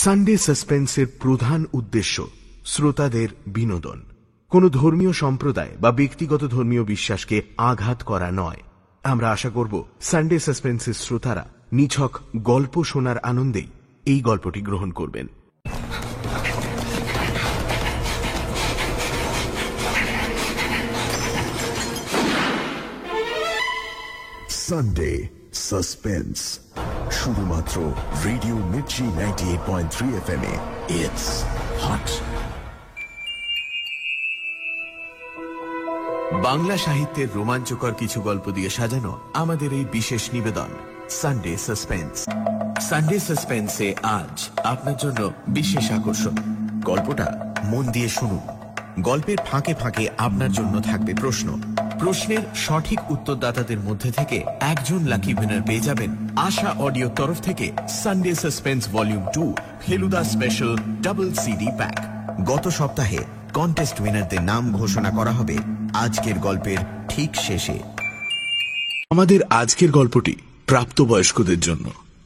Sunday সাসপেন্সের প্রধান উদ্দেশ্য শ্রোতাদের বিনোদন, কোনো ধর্মীয় সম্প্রদায় বা ব্যক্তিগত ধর্মীয় বিশ্বাসকে আঘাত করা নয়। আমরা আশা করব সানডে সাসপেন্সের শ্রোতারা নিছক গল্প শোনার আনন্দেই এই গল্পটি গ্রহণ করবেন। সানডে সাসপেন্স শুধুমাত্র radio Mirchi 98.3 FM A. It's hot. Bangla সাহিত্যের রোমাঞ্চকর কিছু গল্প দিয়ে সাজানো আমাদের এই বিশেষ নিবেদন সানডে সাসপেন্স। সানডে সাসপেন্সে আজ আপনার জন্য বিশেষ আকর্ষণ। গল্পটা মন দিয়ে শুনুন। গল্পের ফাঁকে ফাঁকে আপনার জন্য থাকবে প্রশ্ন। প্রশ্নের সঠিক উত্তরদাতাদের মধ্যে থেকে একজন লাকি উইনার পেয়ে যাবেন আশা অডিও তরফ থেকে Sunday suspense volume 2 Feluda special double CD pack. গত সপ্তাহে কন্টেস্ট উইনারদের নাম ঘোষণা করা হবে আজকের গল্পের ঠিক শেষে। আমাদের আজকের গল্পটি প্রাপ্তবয়স্কদের জন্য।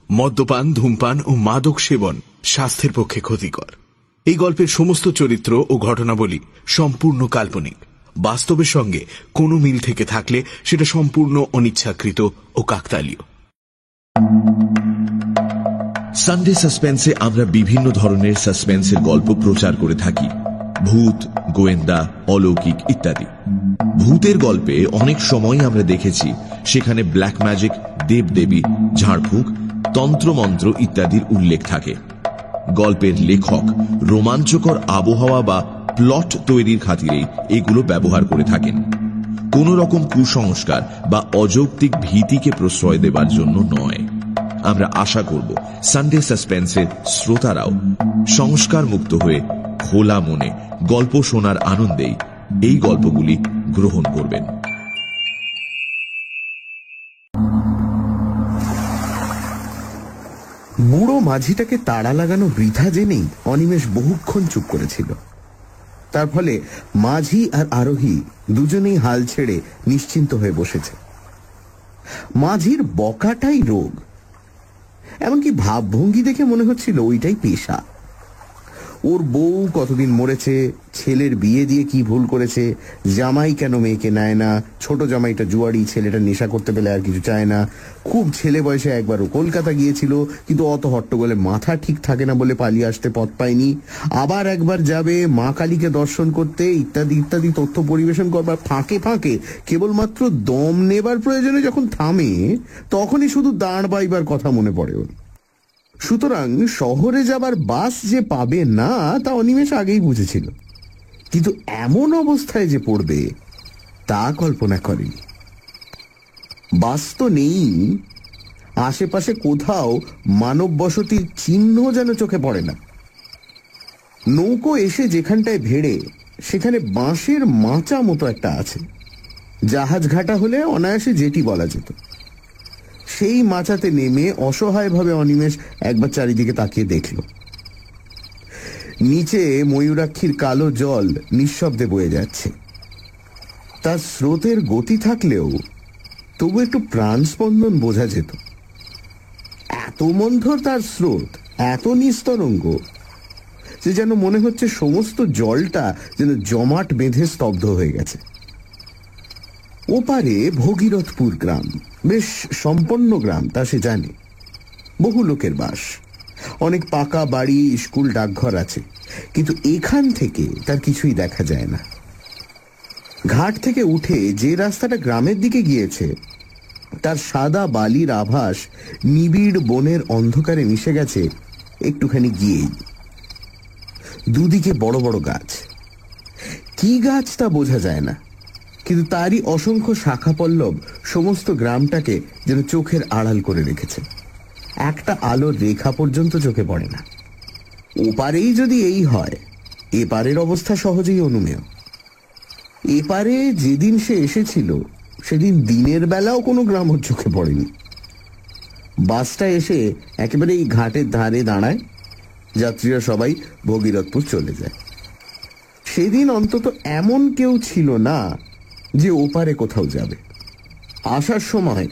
মদ্যপান, ধূমপান ও মাদক সেবন স্বাস্থ্যের পক্ষে ক্ষতিকর। এই গল্পের সমস্ত চরিত্র ও ঘটনাবলী সম্পূর্ণ কাল্পনিক। বাস্তবের সঙ্গে কোনো মিল থেকে থাকলে সেটা সম্পূর্ণ অনিচ্ছাকৃত ও কাকতালীয়। সানডে সাসপেন্সে আমরা বিভিন্ন ধরনের সাসপেন্সের গল্প প্রচার করে থাকি। ভূত, গোয়েন্দা, অলৌকিক ইত্যাদি। ভূতের গল্পে অনেক সময় আমরা দেখেছি সেখানে ব্ল্যাক ম্যাজিক, দেবদেবী, ঝাড়ফুঁক, তন্ত্রমন্ত্র ইত্যাদির উল্লেখ থাকে। গল্পের লেখক রোমাঞ্চকর আবহাওয়া বা প্লট তৈরির খাতিরেই এগুলো ব্যবহার করে থাকেন। কোন রকম কুসংস্কার বা অযৌক্তিক ভীতিকে প্রশ্রয় দেবার জন্য নয়। আমরা আশা করব সানডে সাসপেন্সের শ্রোতারাও সংস্কার মুক্ত হয়ে খোলা মনে গল্প শোনার আনন্দেই এই গল্পগুলি গ্রহণ করবেন। বুড়ো মাঝিটাকে তাড়া লাগানো বৃথা জেনেই অনিমেষ বহুক্ষণ চুপ করেছিল। তার ফলে মাঝি আর আরোহী দুজনেই হাল ছেড়ে নিশ্চিন্ত হয়ে বসেছে। মাঝির বকাটাই রোগ, এমনকি ভাবভঙ্গি দেখে মনে হচ্ছিল ওইটাই পেশা। ওর বউ কতদিন মরেছে, ছেলের বিয়ে দিয়ে কি ভুল করেছে, জামাই কেন মেয়েকে নেয় না, ছোট জামাইটা জুয়ারি, ছেলেটা নেশা করতে পেলে আর কিছু চায় না, খুব ছেলে বয়সে একবারও কলকাতা গিয়েছিল কিন্তু অত হট্টগোলে মাথা ঠিক থাকে না বলে পালিয়ে আসতে পথ পায়নি, আবার একবার যাবে মা কালীকে দর্শন করতে, ইত্যাদি ইত্যাদি তথ্য পরিবেশন করবার ফাঁকে ফাঁকে কেবলমাত্র দম নেবার প্রয়োজনে যখন থামে তখনই শুধু দাঁড় বাইবার কথা মনে পড়ে ওর। সুতরাং শহরে যাবার বাস যে পাবে না তা অনিমেষ আগেই বুঝেছিল, কিন্তু এমন অবস্থায় যে পড়বে তা কল্পনা করেনি। বাস তো নেই, আশেপাশে কোথাও মানব বসতির চিহ্ন যেন চোখে পড়ে না। নৌকো এসে যেখানটায় ভেড়ে সেখানে বাঁশের মাচা মতো একটা আছে, জাহাজ ঘাটা হলে অনায়াসে জেটি বলা যেত। সেই মাচাতে নেমে অসহায়ভাবে অনিমেষ একবার চারিদিকে তাকিয়ে দেখল। নিচে ময়ূরাক্ষীর কালো জল নিঃশব্দে বয়ে যাচ্ছে। তার স্রোতের গতি থাকলেও তবু একটু প্রাণ স্পন্দন বোঝা যেত। এত মন্থর তার স্রোত, এত নিস্তরঙ্গ যে যেন মনে হচ্ছে সমস্ত জলটা যেন জমাট বেঁধে স্তব্ধ হয়ে গেছে। ওপারে ভগীরথপুর গ্রাম, বেশ সম্পন্ন গ্রাম তা সে জানে। বহু লোকের বাস, অনেক পাকা বাড়ি, স্কুল, ডাকঘর আছে, কিন্তু এখান থেকে তার কিছুই দেখা যায় না। ঘাট থেকে উঠে যে রাস্তাটা গ্রামের দিকে গিয়েছে তার সাদা বালির আভাস নিবিড় বনের অন্ধকারে মিশে গেছে একটুখানি গিয়েই। দুদিকে বড় বড় গাছ, কি গাছ তা বোঝা যায় না, কিন্তু তারই অসংখ্য শাখা পল্লব সমস্ত গ্রামটাকে যেন চোখের আড়াল করে রেখেছে। একটা আলোর রেখা পর্যন্ত চোখে পড়ে না। ওপারেই যদি এই হয়, এপারের অবস্থা সহজেই অনুমেয়। এপারে যেদিন সে এসেছিল সেদিন দিনের বেলাও কোনো গ্রাম ওর চোখে পড়েনি। বাসটা এসে একেবারে এই ঘাটের ধারে দাঁড়ায়, যাত্রীরা সবাই ভগীরথপুর চলে যায়। সেদিন অন্তত এমন কেউ ছিল না যে ওপারে কোথাও যাবে। আসার সময়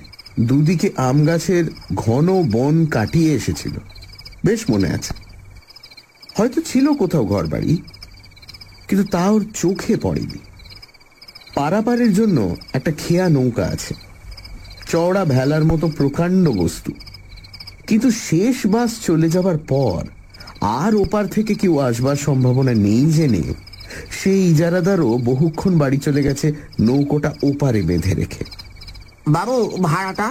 দুদিকে আম গাছের ঘন বন কাটিয়ে এসেছিল, বেশ মনে আছে। হয়তো ছিল কোথাও ঘর বাড়ি, কিন্তু তা ওর চোখে পড়েনি। পারাপারের জন্য একটা খেয়া নৌকা আছে, চওড়া ভেলার মতো প্রকাণ্ড বস্তু, কিন্তু শেষ বাস চলে যাবার পর আর ওপার থেকে কেউ আসবার সম্ভাবনা নেই জেনে সেই ইজারাদারও বহুক্ষণ বাড়ি চলে গেছে নৌকোটা ওপারে বেঁধে রেখে। বাবু, ভাড়াটা?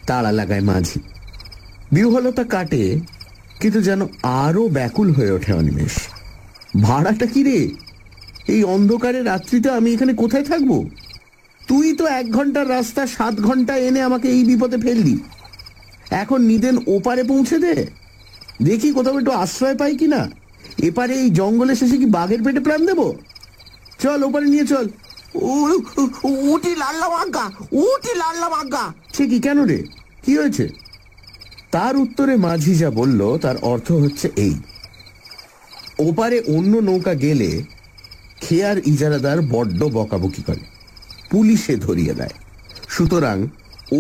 তাড়া লাগায় মাঝি। বিহ্বলতা কাটে, কিন্তু যেন আরো ব্যাকুল হয়ে ওঠে অনিমেষ। ভাড়াটা কি রে? এই অন্ধকারে রাত্রিতে আমি এখানে কোথায় থাকবো? তুই তো 1 ঘন্টার রাস্তা 7 ঘন্টা এনে আমাকে এই বিপদে ফেললি। এখন নিদেন ওপারে পৌঁছে দে, দেখি কোথাও একটু আশ্রয় পাই কিনা। এপারে এই জঙ্গলে শেষে কি বাঘের পেটে প্রাণ দেবো? চল ওপারে নিয়ে চল। উটি লাল্লা বাগ্গা, উটি লাল্লা বাগ্গা। সে কি, কেন রে, কি হয়েছে? তার উত্তরে মাঝি যা বলল তার অর্থ হচ্ছে এই: ওপারে অন্য নৌকা গেলে খেয়ার ইজারাদার বড্ড বকাবকি করে, পুলিশে ধরিয়ে দেয়। সুতরাং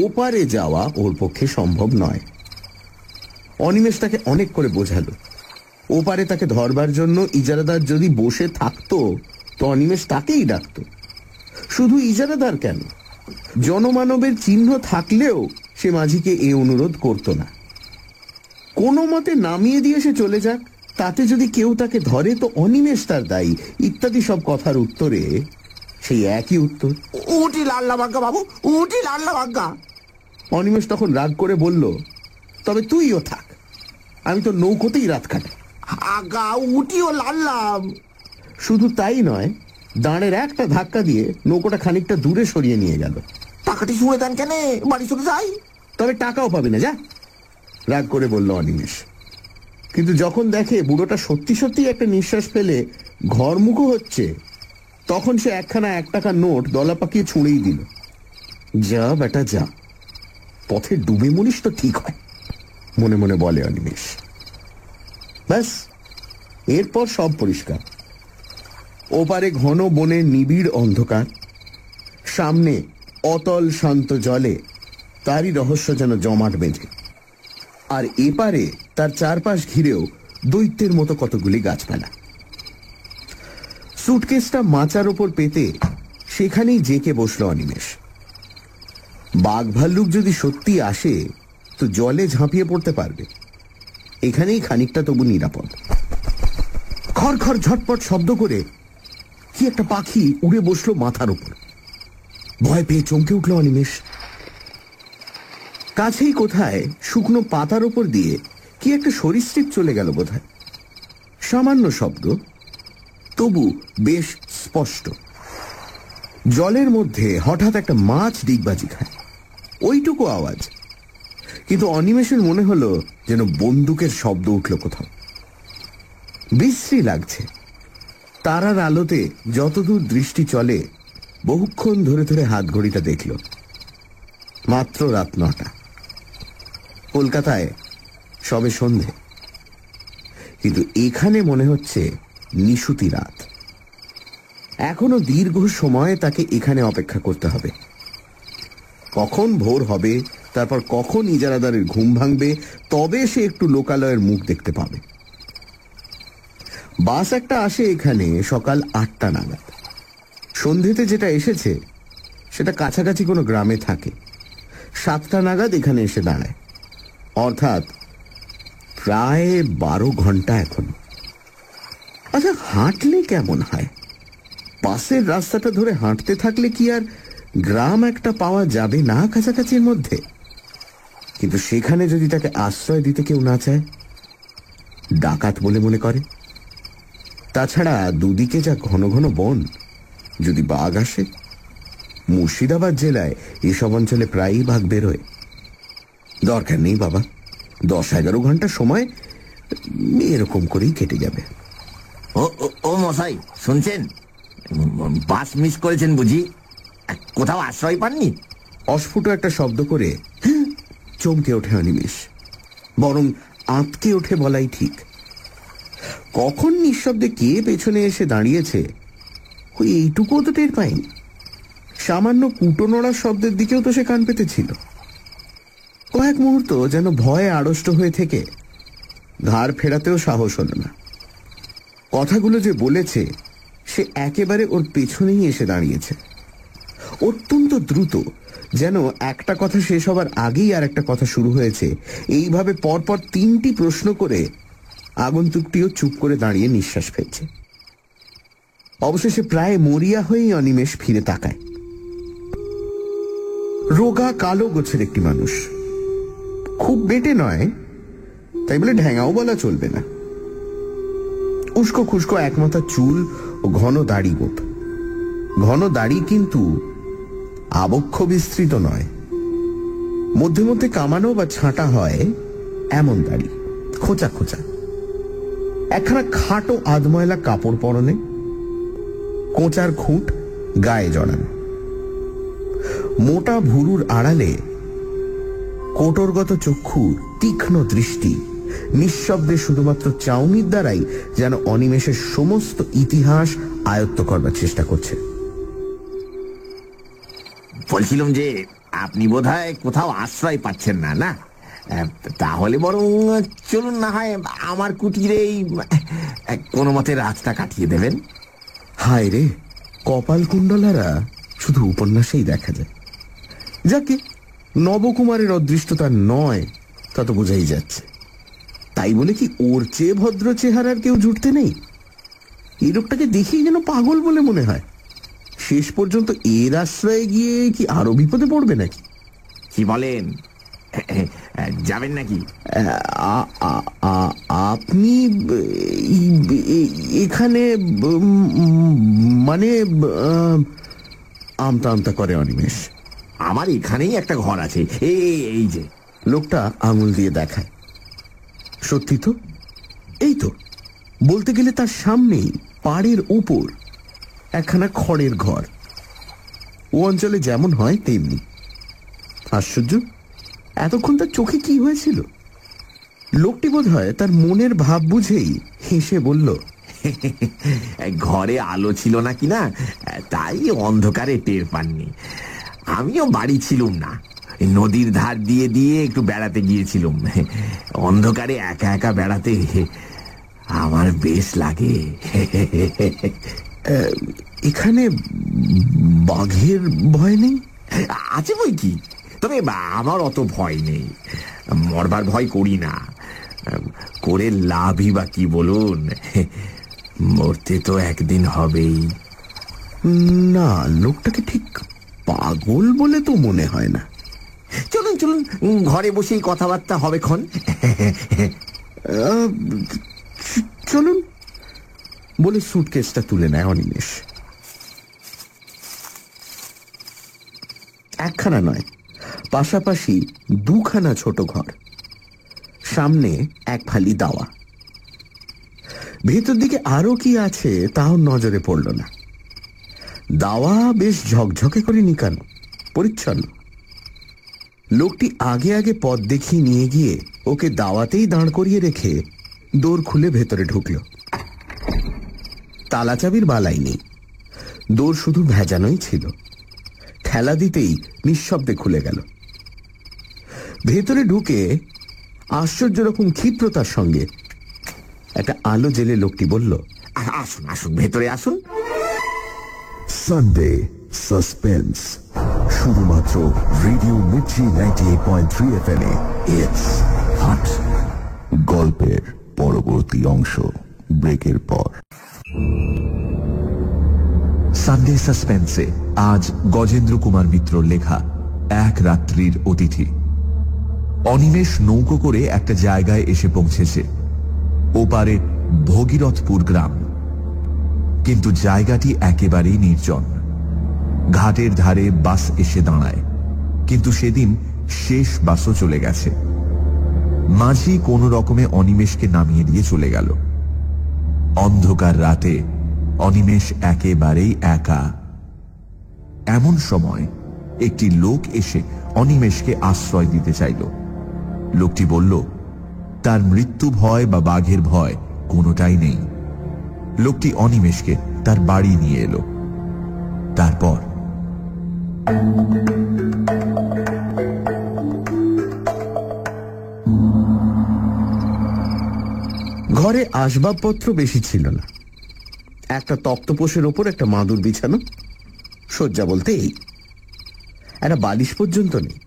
ওপারে যাওয়া ওর পক্ষে সম্ভব নয়। অনিমেষ তাকে অনেক করে বোঝালো। ওপারে তাকে ধরবার জন্য ইজারাদার যদি বসে থাকতো তো অনিমেষ তাকেই ডাকতো। শুধু ইজারাদার কেন, জনমানবের চিহ্ন থাকলেও সে মাঝিকে এ অনুরোধ করত না। কোনো মতে নামিয়ে দিয়ে সে চলে যাক, তাতে যদি কেউ তাকে ধরে তো অনিমেষ তার দায়ী, ইত্যাদি সব কথার উত্তরে সেই একই উত্তর, উটি লাল্লা বাগ্গা বাবু, উটি লাল্লা বাগ্গা। অনিমেষ তখন রাগ করে বলল, তবে তুইও থাক, আমি তো নৌকোতেই রাত কাটাই। আগা উটিও লাল্লাম। শুধু তাই নয়, দাঁড়ের একটা ধাক্কা দিয়ে নৌকোটা খানিকটা দূরে সরিয়ে নিয়ে গেল। টাকাটি শুনে দেন কেন, বাড়ি চলে যাই। তবে টাকাও পাবি না, যা, রাগ করে বলল অনিমেষ। কিন্তু যখন দেখে বুড়োটা সত্যি সত্যি একটা নিঃশ্বাস ফেলে ঘরমুখো হচ্ছে, তখন সে 1 টাকার নোট দলা পাকিয়ে ছুঁড়েই দিল। যা বেটা যা, পথে ডুবে মরিস তো ঠিক হয়, মনে মনে বলে অনিমেষ। ব্যাস, এরপর সব পরিষ্কার। ওপারে ঘন বনের নিবিড় অন্ধকার, সামনে অতল শান্ত জলে তারই রহস্য যেন জমাট বেঁধে, আর এপারে তার চারপাশ ঘিরেও দৈত্যের মতো কতগুলি গাছপালা। সুটকেসটা মাচার ওপর পেতে সেখানেই জেকে বসল অনিমেষ। বাঘ ভাল্লুক যদি সত্যি আসে তো জলে ঝাঁপিয়ে পড়তে পারবে, এখানেই খানিকটা তবু নিরাপদ। খড় খড় ঝটপট শব্দ করে কি একটা পাখি উড়ে বসলো মাথার উপর। ভয় পেয়ে চমকে উঠল অনিমেষ। কাছেই কোথায় শুকনো পাতার উপর দিয়ে কি একটা সরীসৃপ চলে গেল বোধহয়। সামান্য শব্দ, তবু বেশ স্পষ্ট। জলের মধ্যে হঠাৎ একটা মাছ ডিগবাজি খায়, ওইটুকু আওয়াজ। কিন্তু অনিমেষের মনে হলো যেন বন্দুকের শব্দ উঠল কোথাও। বিশ্রী লাগছে। তারার আলোতে যতদূর দৃষ্টি চলে বহুক্ষণ ধরে ধরে হাত ঘড়িটা দেখল। মাত্র রাত 9টা। কলকাতায় সবে সন্ধে, কিন্তু এখানে মনে হচ্ছে নিশুতি রাত। এখনো দীর্ঘ সময় তাকে এখানে অপেক্ষা করতে হবে। কখন ভোর হবে, তারপর কখন ইজারাদারের ঘুম ভাঙবে, তবে সে একটু লোকালয়ের মুখ দেখতে পাবে। বাস একটা আসে এখানে সকাল 8টা নাগাদ। সন্ধেতে যেটা এসেছে সেটা কাছাকাছি কোনো গ্রামে থাকে। 7টা নাগাদ এখানে এসে দাঁড়ায়, অর্থাৎ প্রায় 12 ঘন্টা এখন। আচ্ছা, হাঁটলে কেমন হয়? পাশের রাস্তাটা ধরে হাঁটতে থাকলে কি আর গ্রাম একটা পাওয়া যাবে না কাছাকাছির মধ্যে? কিন্তু সেখানে যদি তাকে আশ্রয় দিতে কেউ না চায়, ডাকাত বলে মনে করে। তাছাড়া দুদিকে যা ঘন ঘন বন, যদি বাঘ আসে। মুর্শিদাবাদ জেলায় এসব অঞ্চলে প্রায়ই বাঘ বেরোয়। দরকার নেই বাবা, 10-11 ঘন্টা সময় এরকম করেই কেটে যাবে। ও মশাই, শুনছেন? বাস মিস করেছেন বুঝি? কোথাও আশ্রয় পাননি? অস্ফুট একটা শব্দ করে চমকে ওঠে অনিমেষ, বরং আঁতকে ওঠে বলাই ঠিক। কখন নিঃশব্দে কে পেছনে এসে দাঁড়িয়েছে ওই এইটুকুও তো টের পায়নি। সামান্য কুটো নড়ার শব্দের দিকেও তো সে কান পেতেছিল। কয়েক মুহূর্ত যেন ভয়ে আড়ষ্ট হয়ে থেকে ঘাড় ফেরাতেও সাহস হল না। কথাগুলো যে বলেছে সে একেবারে ওর পেছনেই এসে দাঁড়িয়েছে, অত্যন্ত দ্রুত, যেন একটা কথা শেষ হবার আগেই আর একটা কথা শুরু হয়েছে। এইভাবে পরপর 3টি প্রশ্ন করে আগন্তুকটিও চুপ করে দাঁড়িয়ে নিঃশ্বাস ফেলছে। অবশেষে প্রায় মরিয়া হয়েই অনিমেষ ফিরে তাকায়। রোগা কালো গোছের একটি মানুষ, খুব বেটে নয়, তাই বলে ঢ্যাঙাও বলা চলবে না। উস্কো খুস্কো একমাথা চুল ও ঘন দাড়ি গোপ। ঘন দাড়ি কিন্তু আবক্ষ বিস্তৃত নয়, মধ্যে মধ্যে কামানো বা ছাঁটা হয় এমন দাড়ি, খোঁচা খোঁচা। একখানা খাটো আধময়লা কাপড় পরনে, কোঁচার খুঁট গায়ে জড়ানো। মোটা ভুরুর আড়ালে কোটরগত চক্ষুর তীক্ষ্ণ দৃষ্টি নিঃশব্দে শুধুমাত্র চাউনির দ্বারাই যেন অনিমেষের সমস্ত ইতিহাস আয়ত্ত করবার চেষ্টা করছে। বলছিলাম যে আপনি বোধহয় কোথাও আশ্রয় পাচ্ছেন না, না? তাহলে বরং চলুন না হয় আমার কুটিরেই কোনো মতে রাতটা কাটিয়ে দেবেন। হায় রে, কপাল কুণ্ডলারা শুধু উপন্যাসেই দেখা যায়। যাকে নবকুমারের অদৃষ্টতা নয় তা তো বোঝাই যাচ্ছে। তাই বলে কি ওর চেয়ে ভদ্র চেহারার কেউ জুটতে নেই? এই লোকটাকে দেখেই যেন পাগল বলে মনে হয়। শেষ পর্যন্ত এর আশ্রয়ে গিয়ে কি আরো বিপদে পড়বে নাকি? কি বলেন, যাবেন নাকি? আপনি এখানে মানে আমতা আমতা করে অনিমেষ। আমার এখানেই একটা ঘর আছে, এই যে। লোকটা আঙুল দিয়ে দেখায়। সত্যি তো, এই তো, বলতে গেলে তার সামনেই পাড়ের উপর একখানা খড়ের ঘর। ও অঞ্চলে যেমন হয় তেমনি। আশ্চর্য, এতক্ষণ তার চোখে কি হয়েছিল? লোকটি বোধ হয় তার মনের ভাব বুঝেই হেসে বলল, ঘরে আলো ছিল না কিনা, তাই অন্ধকারে টের পাননি। আমিও বাড়ি ছিলুম না, নদীর ধার দিয়ে দিয়ে একটু বেড়াতে গিয়েছিলুম। অন্ধকারে একা একা বেড়াতে আমার বেশ লাগে। এখানে বাঘের ভয় নেই? আছে বই কি, তবে আমার অত ভয় নেই। মরবার ভয় করি না, করে লাভই বা কি বলুন? মরতে তো একদিন হবেই। না, লোকটাকে ঠিক পাগল বলে তো মনে হয় না। চলুন চলুন, ঘরে বসেই কথাবার্তা হবে ক্ষণ। চলুন বলে সুটকেসটা তুলে নেয় অনিমেষ। একখানা নয়, পাশাপাশি দুখানা ছোট ঘর, সামনে এক ফালি দাওয়া। ভেতর দিকে আরো কি আছে তাও নজরে পড়ল না। দাওয়া বেশ ঝকঝকে করে নিকানো, পরিচ্ছন্ন। লোকটি আগে আগে পথ দেখিয়ে নিয়ে গিয়ে ওকে দাওয়াতেই দাঁড় করিয়ে রেখে দোর খুলে ভেতরে ঢুকল। তালা চাবির বালাই নেই, দোর শুধু ভেজানোই ছিল। ঠেলা দিতেই নিঃশব্দে খুলে গেল। ভেতরে ঢুকে আশ্চর্য রকম ক্ষিপ্রতার সঙ্গে একটা আলো জেলে লোকটি বলল, আসুন আসুন, ভেতরে আসুন। সানডে সাসপেন্স, শুধুমাত্র radio Mirchi 98.3 FM A. It's hot. গল্পের পরবর্তী অংশ ব্রেকের পর। সানডে সাসপেন্সে আজ গজেন্দ্র কুমার মিত্রর লেখা এক রাত্রির অতিথি। অনিমেষ নৌকো করে একটা জায়গায় এসে পৌঁছেছে, ওপারে ভগীরথপুর গ্রাম। কিন্তু জায়গাটি একেবারেই নির্জন। ঘাটের ধারে বাস এসে দাঁড়ায়, কিন্তু সেদিন শেষ বাসও চলে গেছে। মাঝি কোন রকমে অনিমেষকে নামিয়ে দিয়ে চলে গেল। অন্ধকার রাতে অনিমেষ একেবারেই একা। এমন সময় একটি লোক এসে অনিমেষকে আশ্রয় দিতে চাইল। লোকটি বলল তার মৃত্যু ভয় বা বাঘের ভয় কোনোটাই নেই। লোকটি অনিমেষকে তার বাড়ি নিয়ে এলো। তারপর ঘরে আসবাবপত্র বেশি ছিল না। একটা তক্তপোষের ওপর একটা মাদুর বিছানো, শয্যা বলতে এই, একটা বালিশ পর্যন্ত নেই।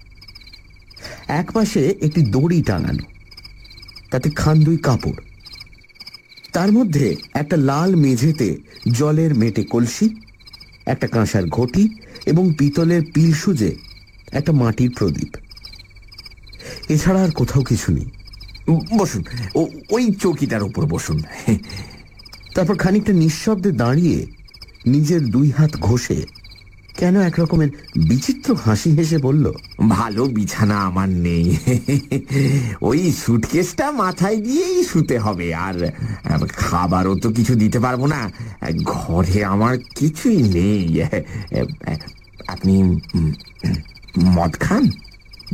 এক পাশে একটি দড়ি টাঙানো, তাতে খান 2 কাপড়। তার মধ্যে একটা লাল মেঝেতে জলের মেটে কলসি, একটা কাঁসার ঘটি এবং পিতলের পিল সুজে একটা মাটির প্রদীপ। এছাড়া আর কোথাও কিছু নেই। বসুন, ওই চৌকিটার উপর বসুন। তারপর খানিকটা নিঃশব্দে দাঁড়িয়ে নিজের 2 হাত ঘষে কেন এক রকমের বিচিত্র হাসি হেসে বলল, ভালো বিছানা আমার নেই, ওই সুটকেসটা মাথায় দিয়েই শুতে হবে। আর খাবারও তো কিছু দিতে পারবো না, ঘরে আমার কিছুই নেই। আপনি মদ খান?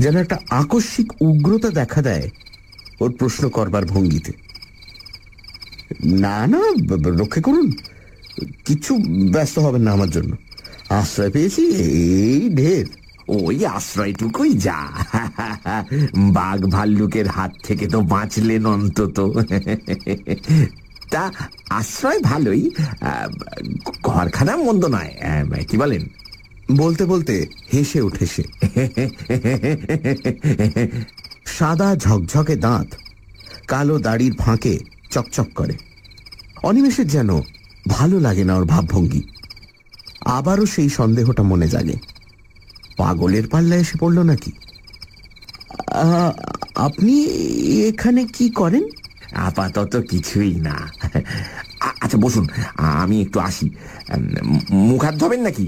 যেন একটা আকস্মিক উগ্রতা দেখা দেয় ওর প্রশ্ন করবার ভঙ্গিতে। না না, রক্ষে করুন, কিচ্ছু ব্যস্ত হবেন না আমার জন্য, আশ্রয় পেয়েছি এই ঢের। ওই আশ্রয়টুকুই যা, বাঘ ভাল্লুকের হাত থেকে তো বাঁচলেন অন্তত। তা আশ্রয় ভালোই, ঘরখানা মন্দ নয়, কি বলেন? বলতে বলতে হেসে উঠে সে। সাদা ঝকঝকে দাঁত কালো দাড়ির ফাঁকে চকচক করে। অনিমেষের যেন ভালো লাগে না ওর ভাবভঙ্গি। আবারও সেই সন্দেহটা মনে জাগে, পাগলের পাল্লা এসে পড়ল নাকি। আপনি এখানে কি করেন? আপাতত কিছুই না। আচ্ছা বসুন, আমি একটু আসি। মুখ হাত ধোবেন নাকি?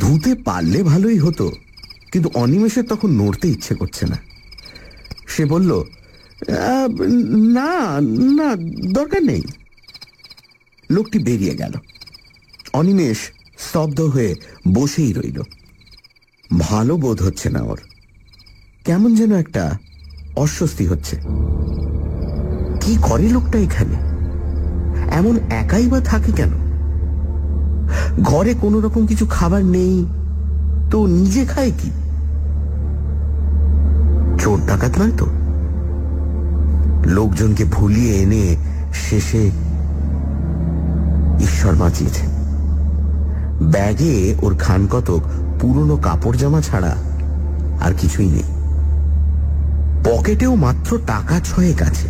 ধুতে পারলে ভালোই হতো, কিন্তু অনিমেষের তখন নড়তে ইচ্ছে করছে না। সে বলল, না না, দরকার নেই। লোকটি বেরিয়ে গেল। অনিমেষ স্তব্ধ হয়ে বসেই রইল। ভালো বোধ হচ্ছে না ওর, কেমন যেন একটা অস্বস্তি হচ্ছে। কি করে লোকটা এখানে? এমন একাই বা থাকে কেন? ঘরে কোনো রকম কিছু খাবার নেই তো নিজে খায় কি? চোর ডাকাত নয় তো? লোকজনকে ভুলিয়ে এনে শেষে ঈশ্বর বাঁচিয়েছে। ব্যাগে ওর খান কতক পুরনো কাপড় জামা ছাড়া আর কিছুই নেই। পকেটেও মাত্র টাকা 6 আছে।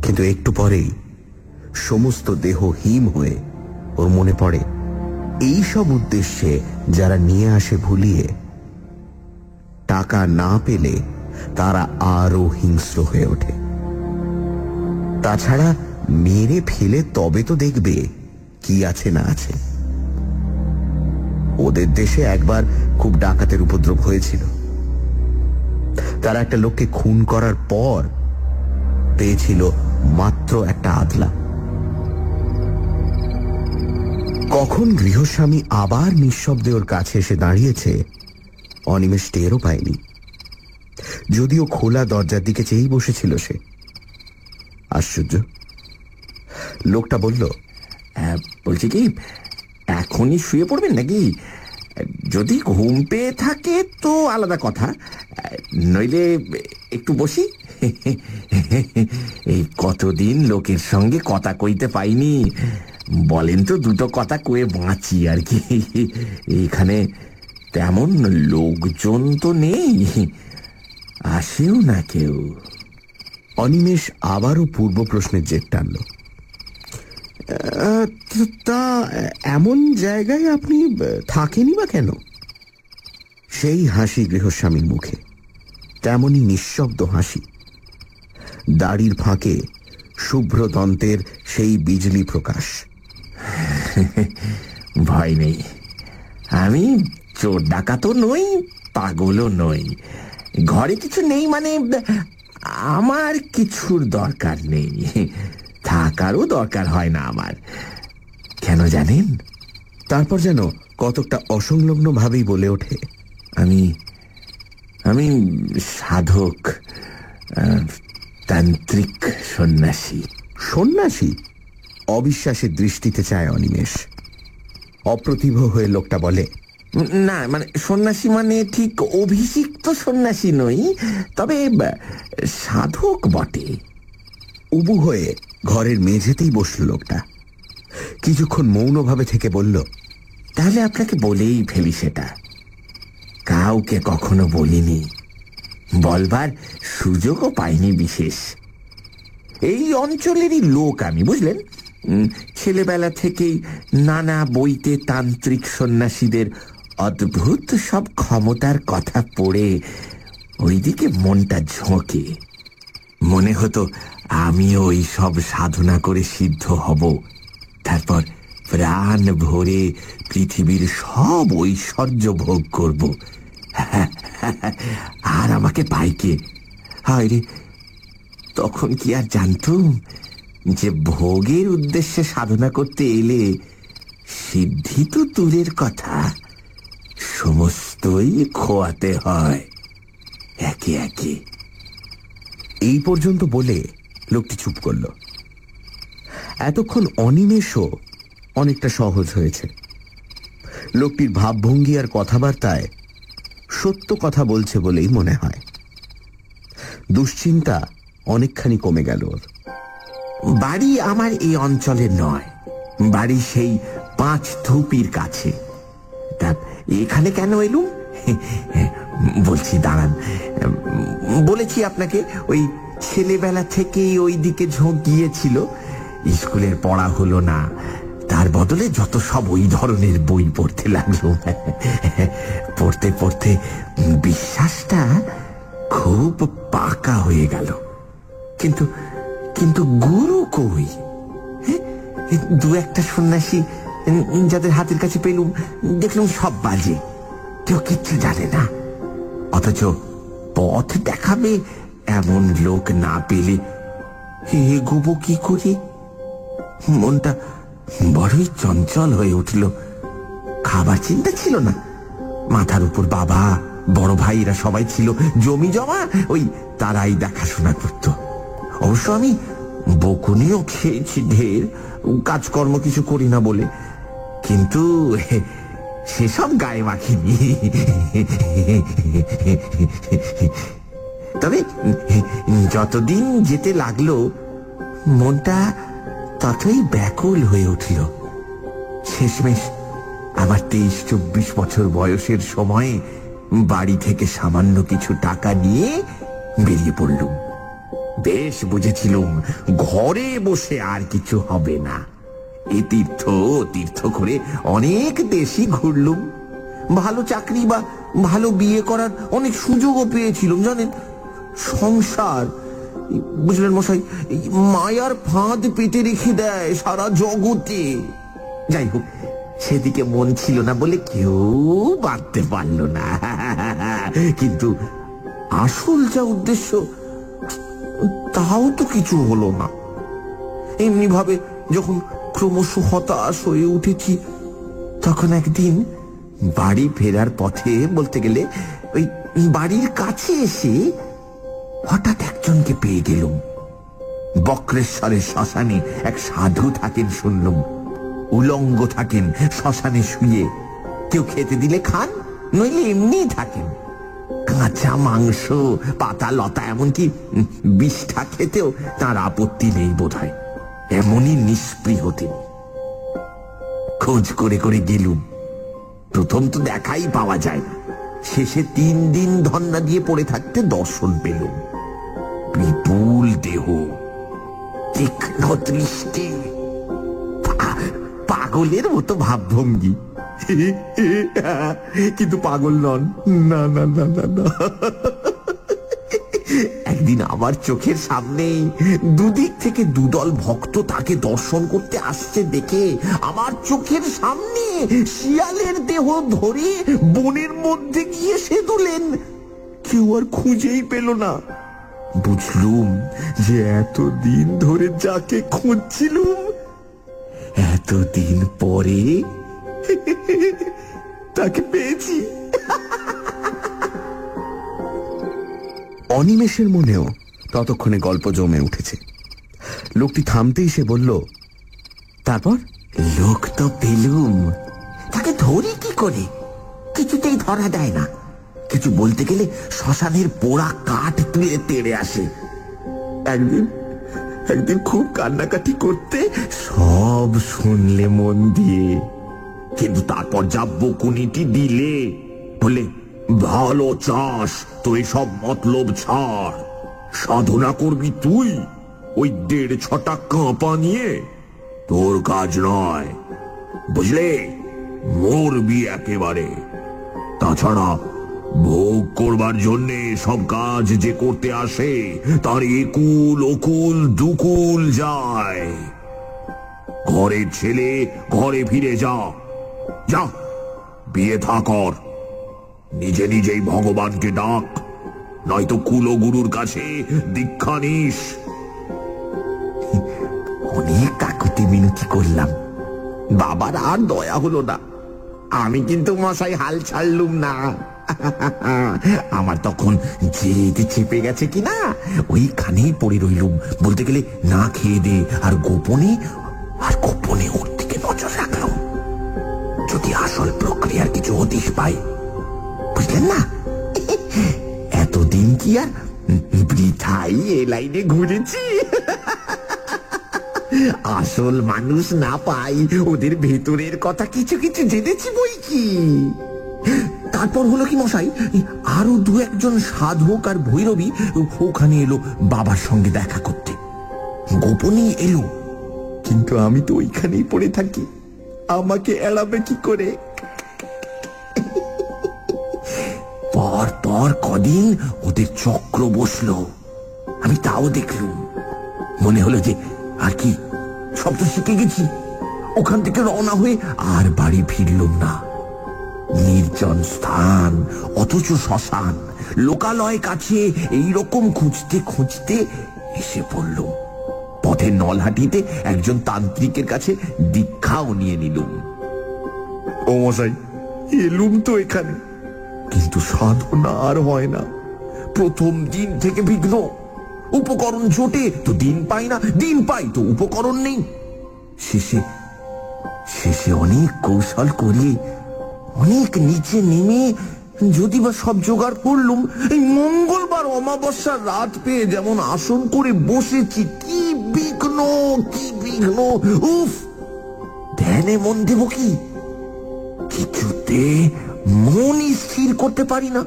কিন্তু একটু পরেই সমস্ত দেহ হিম হয়ে ওর মনে পড়ে, এই সব উদ্দেশ্যে যারা নিয়ে আসে ভুলিয়ে, টাকা না পেলে তারা আরো হিংস্র হয়ে ওঠে। তাছাড়া মেরে ফেলে তবে তো দেখবে কি আছে না আছে। ওদের দেশে একবার খুব ডাকাতের উপদ্রব হয়েছিল। তারা একটা লোককে খুন করার পর পেয়েছিল মাত্র একটা আদলা। কখন গৃহস্বামী আবার নিঃশব্দে ওর কাছে এসে দাঁড়িয়েছে অনিমেষ টেরও পায়নি। যদিও খোলা দরজার দিকে চেয়েই বসেছিল সে। আশ্চর্য। লোকটা বলল, বলছি কি, এখনই শুয়ে পড়বেন নাকি? যদি ঘুম পেয়ে থাকে তো আলাদা কথা, নইলে একটু বসি। এই কতদিন লোকের সঙ্গে কথা কইতে পাইনি, বলেন তো দুটো কথা কয়ে বাঁচি আর কি। এইখানে তেমন লোকজন তো নেই, আসেও না কেউ। অনিমেষ আবারও পূর্ব প্রশ্নের জেদ টানল। তা এমন জায়গায় আপনি থাকেনি বা কেন? সেই হাসি গৃহস্বামীর মুখে, তেমনই নিঃশব্দ হাসি। দাড়ির ফাঁকে শুভ্র দন্তের সেই বিজলি প্রকাশ। ভয় নেই, আমি চোর ডাকাতও নই, পাগলও নই। ঘরে কিছু নেই মানে আমার কিছুর দরকার নেই, থাকারও দরকার হয় না আমার। কেন জানেন? তারপর যেন কতকটা অসংলগ্ন ভাবেই বলে ওঠে, আমি আমি সাধক, তান্ত্রিক, সন্ন্যাসী। সন্ন্যাসী? অবিশ্বাসের দৃষ্টিতে চায় অনিমেষ। অপ্রতিভ হয়ে লোকটা বলে, না মানে সন্ন্যাসী মানে ঠিক অভিষিক্ত সন্ন্যাসী নই, তবে সাধক বটে। উবু হয়ে ঘরের মেঝেতেই বসল লোকটা। কিছুক্ষণ মৌনভাবে থেকে বলল, তাহলে আপনাকে বলেই ফেলি, সেটা কাউকে কখনো বলিনি, বলবার সুযোগও পাইনি বিশেষ। এই অঞ্চলেরই লোক আমি, বুঝলেন। ছেলেবেলা থেকেই নানা বইতে তান্ত্রিক সন্ন্যাসীদের অদ্ভুত সব ক্ষমতার কথা পড়ে ওইদিকে মনটা ঝোঁকে। মনে হতো আমিও ওই সব সাধনা করে সিদ্ধ হব, তারপর প্রাণ ভরে পৃথিবীর সব ঐশ্বর্য ভোগ করব। আর আমাকে পাইকে, হায় রে, তখন কি আর জানতুম যে ভোগের উদ্দেশ্যে সাধনা করতে এলে সিদ্ধি তো দূরের কথা, সমস্তই খোয়াতে হয় একে একে। এই পর্যন্ত বলে লোকটি চুপ করল। এতক্ষণ অনিমেষও অনেকটা সহজ হয়েছে। লোকটির ভাবভঙ্গি আর কথাবার্তায় সত্য কথা বলছে বলেই মনে হয়। দুশ্চিন্তা অনেকখানি কমে গেল ওর। বাড়ি আমার এই অঞ্চলে নয়, বাড়ি সেই 5 ধুপির কাছে। তা এখানে কেন এলুম বলছি, দাঁড়ান। বলেছি আপনাকে, ওই ছেলেবেলা থেকেই ওই দিকে ঝোঁক গিয়েছিল। স্কুলের পড়া হলো না, তার বদলে যত সব ওই ধরনের বই পড়তে লাগলো। পড়তে পড়তে বিশ্বাসটা খুব পাকা হয়ে গেল। কিন্তু কিন্তু গুরু কই? 2-1 সন্ন্যাসী যাদের হাতের কাছে পেলুম, দেখলাম সব বাজে, কেউ কিচ্ছু জানে না। অথচ পথ দেখাবে এমন লোক না পেলে এগোবো কি করে? মনটা বড়ই চঞ্চল হয়ে উঠল। খাবার চিন্তা ছিল না, মাথার উপর বাবা, বড় ভাইরা সবাই ছিল, জমি জমা ওই তারাই দেখাশোনা করত। অবশ্য আমি বকুনিও খেয়েছি ঢের, কাজকর্ম কিছু করি না বলে, কিন্তু সেসব গায়ে মাখিনি। তবে যতদিন যেতে লাগলো মনটা ততই ব্যাকুল হয়ে উঠল। শেষমেশ আমার 23-24 বছর বয়সের সময়ে বাড়ি থেকে সামান্য কিছু টাকা নিয়ে বেরিয়ে পড়লুম। বেশ বুঝেছিলুম ঘরে বসে আর কিছু হবে না। এই তীর্থ করে অনেক দেশই ঘুরলুম, ভালো চাকরি বা ভালো বিয়ে করার অনেক সুযোগও পেয়েছিলুম, জানেন। সংসার, বুঝলেন মশাই, মায়ার ফাঁদ পেতে রেখে দেয় সারা জগতে। যাই হোক, সেদিকে মন ছিল না বলে কেউ বাঁধতে পারল না। কিন্তু আসল যা উদ্দেশ্য, তাও তো কিছু হলো না। এমনি ভাবে যখন ক্রমশ হতাশ হয়ে উঠেছি, তখন একদিন বাড়ি ফেরার পথে, বলতে গেলে ওই বাড়ির কাছে এসে হঠাৎ একজনকে পেয়ে গেলুম। বক্রেশ্বরের শ্মশানে এক সাধু থাকেন শুনলুম, উলঙ্গ থাকেন শ্মশানে শুয়ে, কেউ খেতে দিলে খান, নইলে এমনি থাকেন। কাঁচা মাংস, পাতা লতা, এমনকি বিষ্ঠা খেতেও তার আপত্তি নেই বোধহয়, এমনই নিষ্পৃহ তিনি। খোঁজ করে করে গেলুম, প্রথম তো দেখাই পাওয়া যায় না, শেষে 3 দিন ধন্না দিয়ে পড়ে থাকতে দর্শন পেলুম। বিপুল দেহ, তীক্ষ্ণ দৃষ্টি, পাগলের মতো ভাবভঙ্গি। কিন্তু পাগল নন, না না না না না। একদিন আমার চোখের সামনেই দুদিক থেকে দুদল ভক্ত তাকে দর্শন করতে আসছে দেখে আমার চোখের সামনে শিয়ালের দেহ ধরে বনের মধ্যে গিয়ে সেদুলেন। কেউ আর খুঁজেই পেল না। বুঝলুম যে এতদিন ধরে যাকে খুঁজছিলুম, এতদিন পরে তাকে পেয়েছি। অনিমেষের মনেও ততক্ষণে গল্প জমে উঠেছে। লোকটি থামতেই সে বলল, তারপর? লোক তো পেলুম, তাকে ধরি কি করে? কিছুতেই ধরা দেয় না। কিছু বলতে গেলে শ্মশানের পোড়া কাঠ তুলে তেড়ে আসে। একদিন একদিন খুব কান্নাকাটি করতে সব শুনলে মন দিয়ে, কিন্তু তারপর যা বকুনিটি দিলে, বলে ভালো চাস তো এসব মতলব ছাড়, সাধনা করবি তুই ওই 1.5 কাঁপা নিয়ে, তোর কাজ নয়, বুঝলে, মরবি একেবারে। তাছাড়া ভোগ করবার জন্যে সব কাজ যে করতে আসে তার একুল ওকুল দুকুল যায়। ঘরের ছেলে ঘরে ফিরে যা, যা বিয়ে থা কর, নিজে নিজেই ভগবানকে ডাক, নয়তো কুলগুরুর কাছে দীক্ষা নিস। অনেক কাকুতি মিনতি করলাম, বাবার আর দয়া হলো না। আমি কিন্তু মশাই হাল ছাড়লুম না। আমার তখন জেদ চেপে গেছে কিনা, ওইখানেই পড়ে রইলুম, বলতে গেলে না খেয়ে দে, আর গোপনে ওর দিকে নজর রাখলাম, যদি আসল প্রক্রিয়ার কিছু হদিশ পাই। বুঝলেন না, এতদিন কি আর বৃথাই এ লাইনে ঘুরেছি। আসল মানুষ না পাই, ওদের ভেতরের কথা কিছু কিছু জেনেছি বই কি। তারপর হলো কি মশাই, আরো 2-1 সাধক আর ভৈরবী ওখানে এলো বাবার সঙ্গে দেখা করতে, গোপনে এলো, কিন্তু আমি তো ওইখানেই পড়ে থাকি, আমাকে এড়াবে কি করে। পর পর কদিন ওদের চক্র বসলো, আমি তাও দেখলুম। মনে হলো যে আর কি, সব তো শিখে গেছি। ওখান থেকে রওনা হয়ে আর বাড়ি ফিরলুম না। নির্জন স্থান, অথচ শ্মশান, লোকালয় কাছে, এইরকম খুঁজতে খুঁজতে এসে পড়লুম। পথে নলহাটিতে একজন তান্ত্রিকের কাছে দীক্ষাও নিয়ে নিলুম। ও মশাই, এলুম তো এখানে, কিন্তু সাধনা আর হয় না। প্রথম দিন থেকে বিঘ্ন, উপকরণ জোটে তো দিন পাই না, দিন পাই তো উপকরণ নেই। শেষে অনেক কৌশল করিয়ে, অনেক নিচে নেমে যদি বা সব জোগাড় করলুম, এই মঙ্গলবার অমাবস্যার রাত পেয়ে যেমন আসন করে বসেছি, কি বিঘ্ন, কি বিঘ্ন! উফ, ধ্যানে মন দেব কি, কিছুতে মনই স্থির করতে পারি না।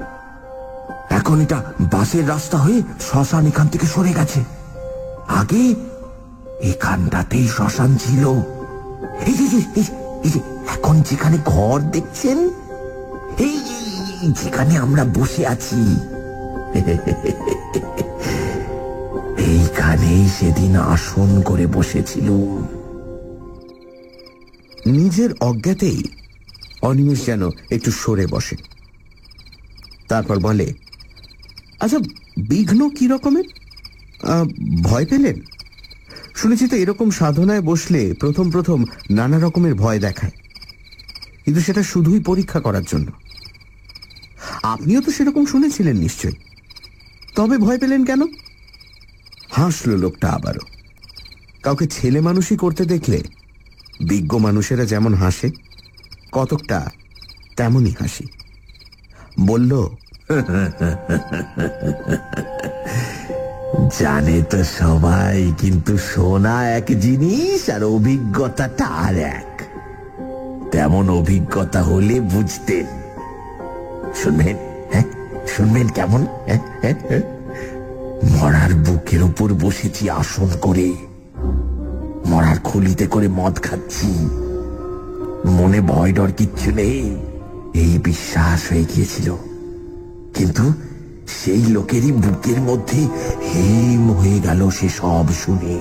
এখন এটা বাসের রাস্তা হয়ে শ্মশান এখান থেকে সরে গেছে, আগে এখানটাতেই শ্মশান ছিল। এই যে এখন যেখানে ঘর দেখছেন, এই যেখানে আমরা বসে আছি, এইখানেই সেদিন আসন করে বসেছিল। নিজের অজ্ঞাতেই অনিমেষ যেন একটু সরে বসে, তারপর বলে, আচ্ছা, বিঘ্ন কি রকমের? ভয় পেলেন? শুনেছি তো এরকম সাধনায় বসলে প্রথম প্রথম নানা রকমের ভয় দেখায়, কিন্তু সেটা শুধুই পরীক্ষা করার জন্য। আপনিও তো সেরকম শুনেছিলেন নিশ্চয়, তবে ভয় পেলেন কেন? হাসলো লোকটা আবারও। কাউকে ছেলে মানুষই করতে দেখলে বিজ্ঞ মানুষেরা যেমন হাসে, কতকটা তেমনই হাসি। বলল, জানে তো সবাই, কিন্তু শোনা এক জিনিস আর অভিজ্ঞতাটা আর এক। তেমন অভিজ্ঞতা হলে বুঝতেন। শুনবেন? হ্যাঁ, শুনবেন কেমন? মরার বুকের উপর বসেছি আসন করে, মরার খুলিতে করে মদ খাচ্ছি, মনে ভয় ডর কিচ্ছু নেই, এই বিশ্বাস হয়ে গিয়েছিল। কিন্তু সেই লোকেরই বুকের মধ্যে হেম হয়ে গেল সে সব শুনে।